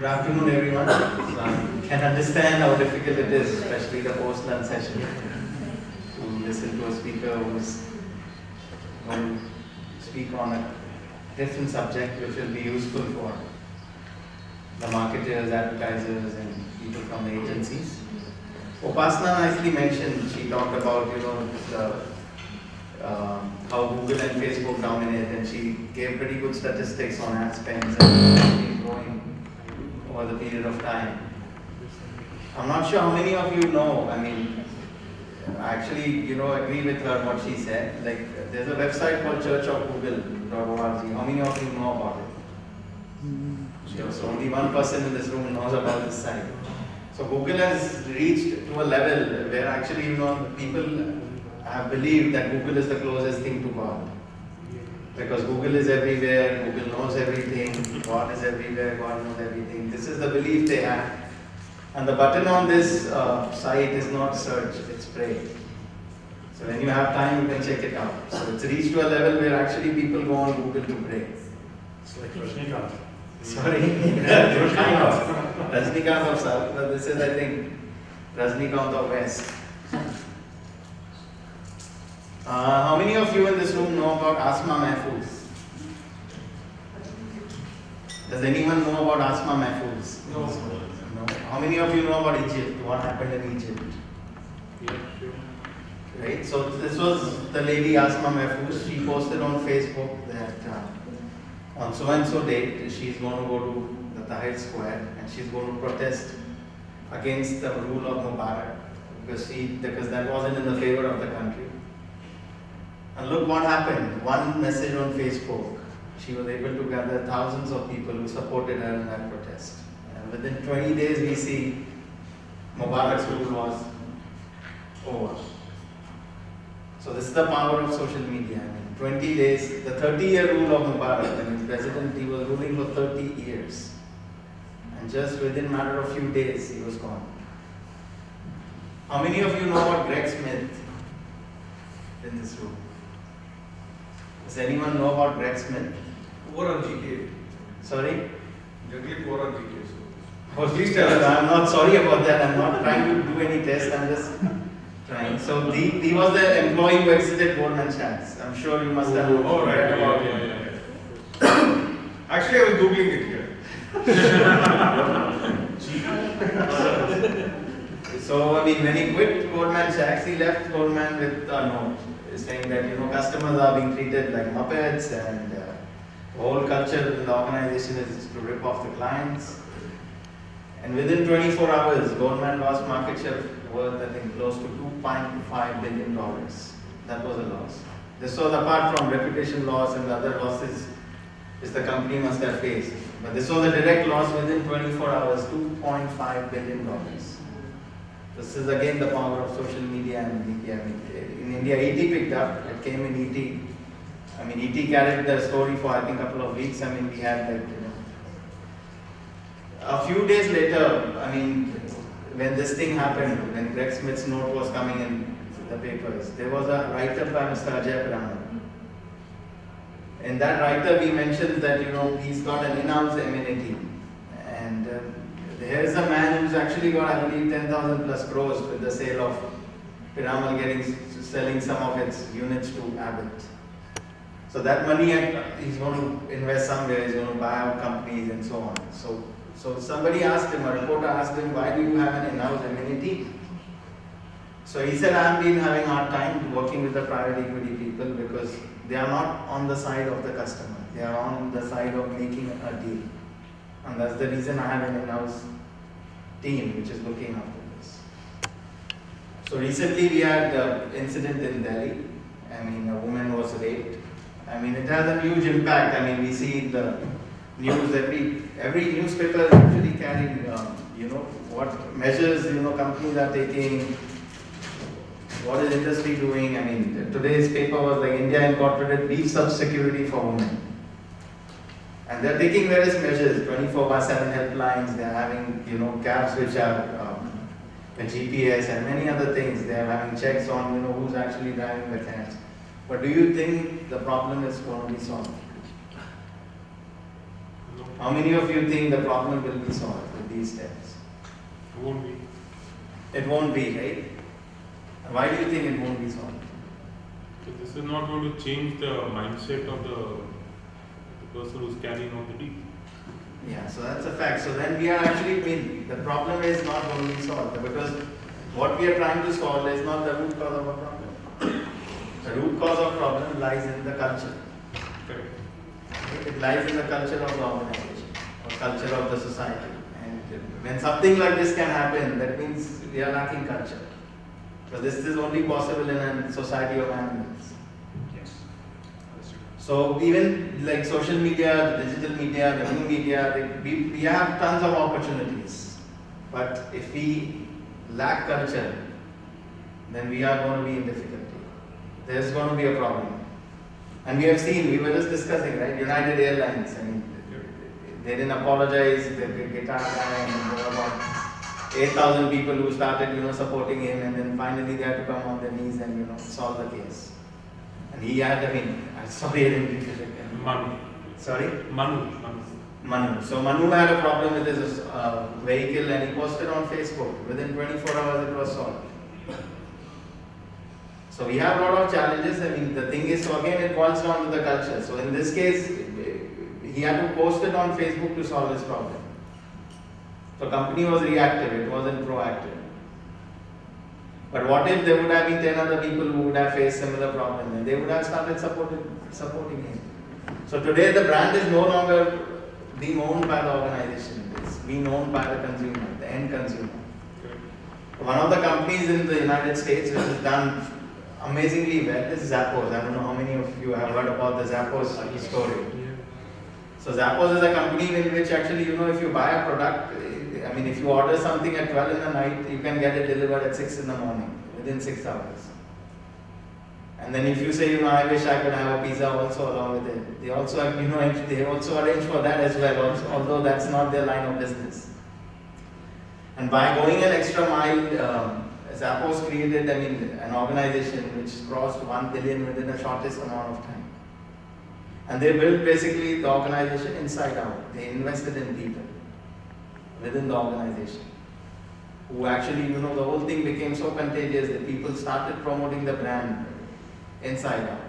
afternoon, everyone. You can understand how difficult it is, especially the post-lunch session, to listen to a speaker who's going to speak on a different subject which will be useful for the marketers, advertisers, and people from the agencies. Upasana nicely mentioned, she talked about, how Google and Facebook dominate, and she gave pretty good statistics on ad spends and been growing over the period of time. I'm not sure how many of you know, I actually, agree with her what she said. Like, there's a website called churchofgoogle.org. How many of you know about it? So only one person in this room knows about this site. So Google has reached to a level where actually, people have believed that Google is the closest thing to God. Because Google is everywhere, Google knows everything, God is everywhere, God knows everything. This is the belief they have. And the button on this site is not search, it's pray. So when you have time, you can check it out. So it's reached to a level where actually people go on Google to pray. It's like Rajnikant. Sorry, kind of. Rajnikant of South, but this is, I think, Rajnikant of West. How many of you in this room know about Asma Mahfouz? Does anyone know about Asma Mahfouz? No. How many of you know about Egypt? What happened in Egypt? Right? So this was the lady Asma Mahfouz. She posted on Facebook that on so and so date she's going to go to the Tahrir Square and she's going to protest against the rule of Mubarak because that wasn't in the favor of the country. And look what happened. One message on Facebook, she was able to gather thousands of people who supported her in that protest. And within 20 days, we see Mubarak's rule was over. So this is the power of social media. 20 days, the 30-year rule of Mubarak, president, he was ruling for 30 years. And just within a matter of few days, he was gone. How many of you know about Greg Smith in this room? Does anyone know about Greg Smith? Poor on GK. Sorry? Generally poor on GK. Oh, please tell us. I'm not sorry about that. I'm not trying to do any test. I'm just trying. So he was the employee who exited Goldman Sachs. I'm sure you must have read about him. Actually, I was Googling it here. So, when he quit Goldman Sachs, he left Goldman with a note saying that, customers are being treated like Muppets and the whole culture in the organization is to rip off the clients. And within 24 hours, Goldman lost market share worth, I think, close to $2.5 billion. That was a loss. This was apart from reputation loss and the other losses which the company must have faced. But this was a direct loss within 24 hours, $2.5 billion. This is again the power of social media and media. In India, ET picked up. It came in ET. ET carried the story for I think a couple of weeks. We had a few days later. When this thing happened, when Greg Smith's note was coming in the papers, there was a write-up by Mr. Ajay Piramal. In that write-up, he mentions that he's got an in-house amenity, and here is a man who's actually got, I believe, 10,000 plus crores with the sale of Piramal selling some of its units to Abbott. So that money he's going to invest somewhere, he's going to buy out companies and so on. So somebody asked him, a reporter asked him, why do you have an in-house amenity? So he said, I've been having a hard time working with the private equity people because they are not on the side of the customer. They are on the side of making a deal. And that's the reason I have an in-house team which is looking after this. So recently we had an incident in Delhi. A woman was raped. It has a huge impact. We see the news, every newspaper is actually carrying, what measures, companies are taking, what is industry doing. Today's paper was like India incorporated beef subsecurity for women. And they're taking various measures, 24/7 helplines, they're having, cabs which are with GPS and many other things. They're having checks on, who's actually driving the cabs. But do you think the problem is going to be solved? No. How many of you think the problem will be solved with these steps? Won't be. It won't be, right? Why do you think it won't be solved? So this is not going to change the mindset of the person who's carrying out the deed. Yeah, so that's a fact. So then we are actually, the problem is not going to be solved because what we are trying to solve is not the root cause of a problem. The root cause of problem lies in the culture. Correct. It lies in the culture of the organization or culture of the society. And when something like this can happen, that means we are lacking culture. So this is only possible in a society of animals. Yes. That's true. So even like social media, the digital media, the new media, we have tons of opportunities. But if we lack culture, then we are going to be in difficulty. There's going to be a problem. And we have seen, we were just discussing, right? United Airlines, I mean, they didn't apologize, the guitar guy, and there were about 8,000 people who started, supporting him, and then finally they had to come on their knees and, solve the case. And he had, sorry, I didn't get it. Manu. Sorry? Manu. So Manu had a problem with his vehicle and he posted on Facebook. Within 24 hours it was solved. So we have a lot of challenges. The thing is, so again it boils down to the culture. So in this case, he had to post it on Facebook to solve his problem. So company was reactive, it wasn't proactive. But what if there would have been 10 other people who would have faced similar problems and they would have started supporting him. So today the brand is no longer being owned by the organization, it's being owned by the consumer, the end consumer. One of the companies in the United States which has done amazingly well is Zappos. I don't know how many of you have heard about the Zappos story. So Zappos is a company in which actually, if you buy a product, if you order something at 12 in the night, you can get it delivered at 6 in the morning, within 6 hours. And then if you say, I wish I could have a pizza also along with it, they also have, they also arrange for that as well, also, although that's not their line of business. And by going an extra mile, Zappos created, an organization which crossed 1 billion within the shortest amount of time. And they built basically the organization inside out. They invested in people within the organization who actually, the whole thing became so contagious that people started promoting the brand inside out.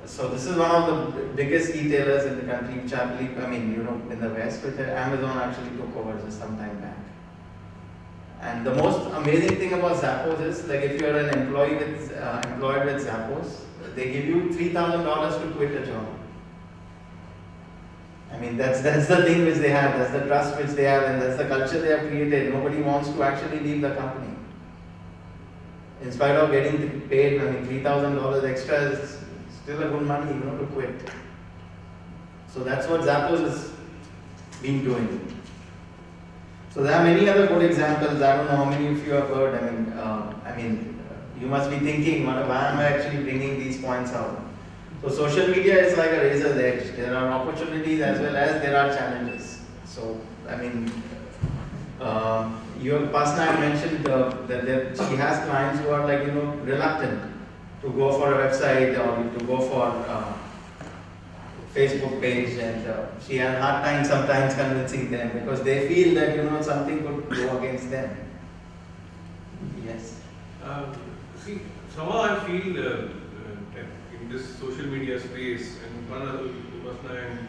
So this is one of the biggest retailers in the country, which I believe, in the West, which Amazon actually took over just some time back. And the most amazing thing about Zappos is, like if you're an employed with Zappos, they give you $3,000 to quit a job. That's the thing which they have, that's the trust which they have, and that's the culture they have created. Nobody wants to actually leave the company. In spite of getting paid, $3,000 extra is still a good money, to quit. So that's what Zappos has been doing. So there are many other good examples. I don't know how many of you have heard. You must be thinking, why am I actually bringing these points out? So social media is like a razor's edge. There are opportunities as well as there are challenges. So Upasana had mentioned that she has clients who are reluctant to go for a website or to go for a Facebook page, and she had a hard time sometimes convincing them because they feel that something could go against them. Yes. Somehow I feel that in this social media space, and Upasana and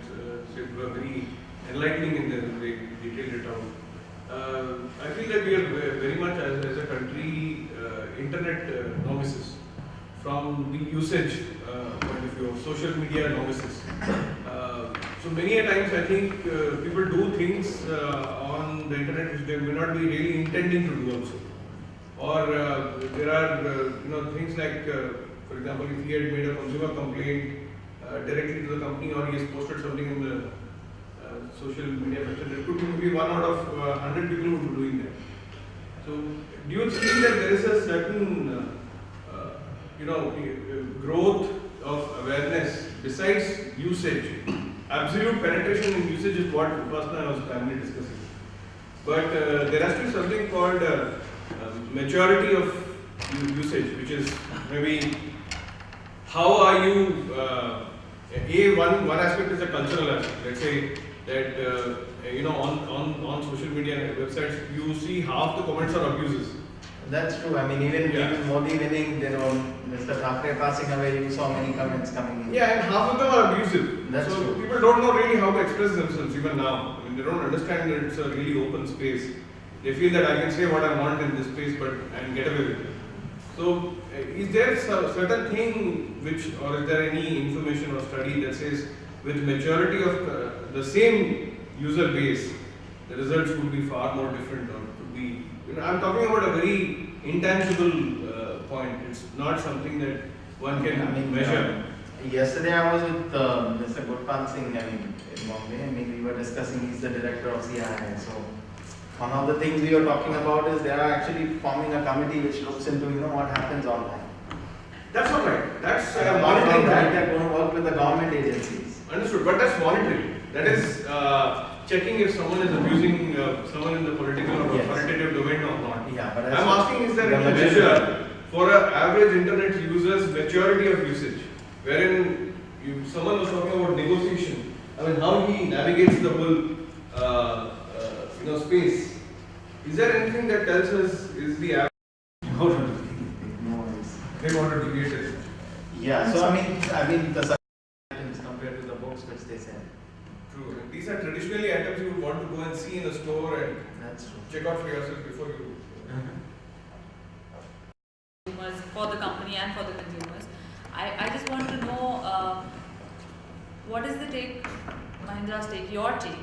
Sid were very enlightening in the way they detailed it out. I feel that we are very much as a country internet novices from the usage point of view of social media novices. So many a times I think people do things on the internet which they may not be really intending to do also. Or there are things like, for example, if he had made a consumer complaint directly to the company, or he has posted something in the social media section, there could be 1 out of 100 people who would be doing that. So do you think that there is a certain growth of awareness besides usage? Absolute penetration in usage is what Upasana was primarily discussing. But there has to be something called maturity of usage, which is maybe how are you one aspect is a cultural aspect. Let's say that on social media and websites you see half the comments are abuses. That's true. I mean, even Modi winning, Mr. Thackeray passing away, you saw many comments coming in. Yeah, and half of them are abusive. That's so true. People don't know really how to express themselves even now. I mean, they don't understand that it's a really open space. They feel that I can say what I want in this space, and get away with it. So, is there a certain thing or is there any information or study that says with majority of the same user base, the results would be far more different, or could be? I'm talking about a very intangible point. It's not something that one can measure. Yesterday I was with Mr. Gurpal Singh, in Bombay. We were discussing, he's the director of CII. So one of the things we were talking about is they are actually forming a committee which looks into what happens online. That's all right. That's monitoring. They're going to work with the government agencies. Understood, but that's monitoring. That is checking if someone is abusing someone in the political or authoritative domain or not. Yeah, but I'm asking, is there any measure for an average internet user's maturity of usage, wherein someone was talking about negotiation. I mean, how he navigates the whole space. Is there anything that tells us is the average? No worries. They want to deviate it. Yeah. So I mean the items compared to the books which they sell. True. And these are traditionally items you would want to go and see in a store and That's true. check out for yourself before you. For the company and for the consumers. I just want to know what is the take, Mahindra's take, your take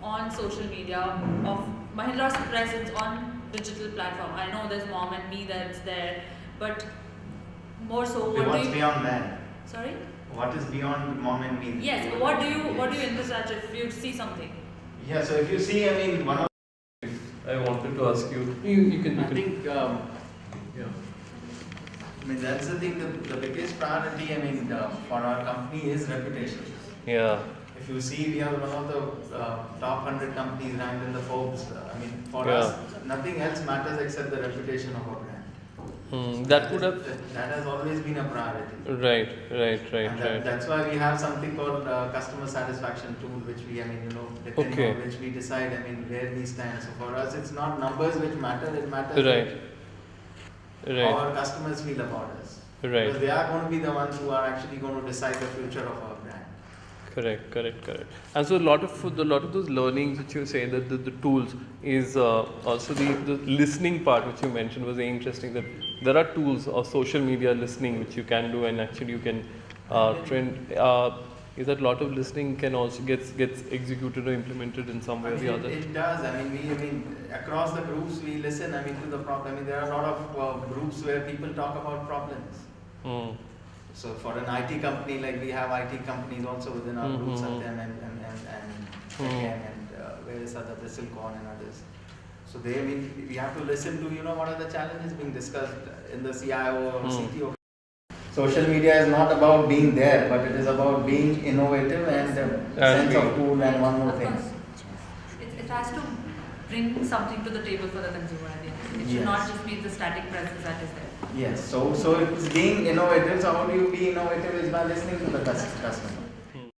on social media, of Mahindra's presence on digital platform. I know there's Mom and Me that's there, but more so What's beyond that? Sorry? What is beyond Mom and Me? Yes, what do you envisage if you see something? Yeah, so if you see, one of I wanted to ask you. You can. I think yeah. that's the thing. The biggest priority, for our company is reputation. Yeah. If you see, we are one of the top 100 companies ranked in the Forbes. For Yeah. us, nothing else matters except the reputation of our brand. That would have. That has always been a priority. Right. That's why we have something called customer satisfaction tool, which we, depending on which we decide, where we stand. So for us, it's not numbers which matter. It matters how our customers feel about us. Right. Because they are going to be the ones who are actually going to decide the future of our brand. Correct. And so a lot of those learnings which you say, that the tools is also the listening part which you mentioned was very interesting, that there are tools of social media listening which you can do, and actually you can trend. Is that a lot of listening can also gets executed or implemented in some way or the other? It does. We across the groups we listen. To the problem. There are a lot of groups where people talk about problems. So for an IT company, like we have IT companies also within our groups, Satyam and various other Bristlecon and others. So we have to listen to what are the challenges being discussed in the CIO or CTO. Social media is not about being there, but it is about being innovative and sense of cool and one more Of thing. course. It has to bring something to the table for the consumer at the end. It should Yes. not just be the static presence that is there. Yes, so it's being innovative. So how do you be innovative is by listening to the customer.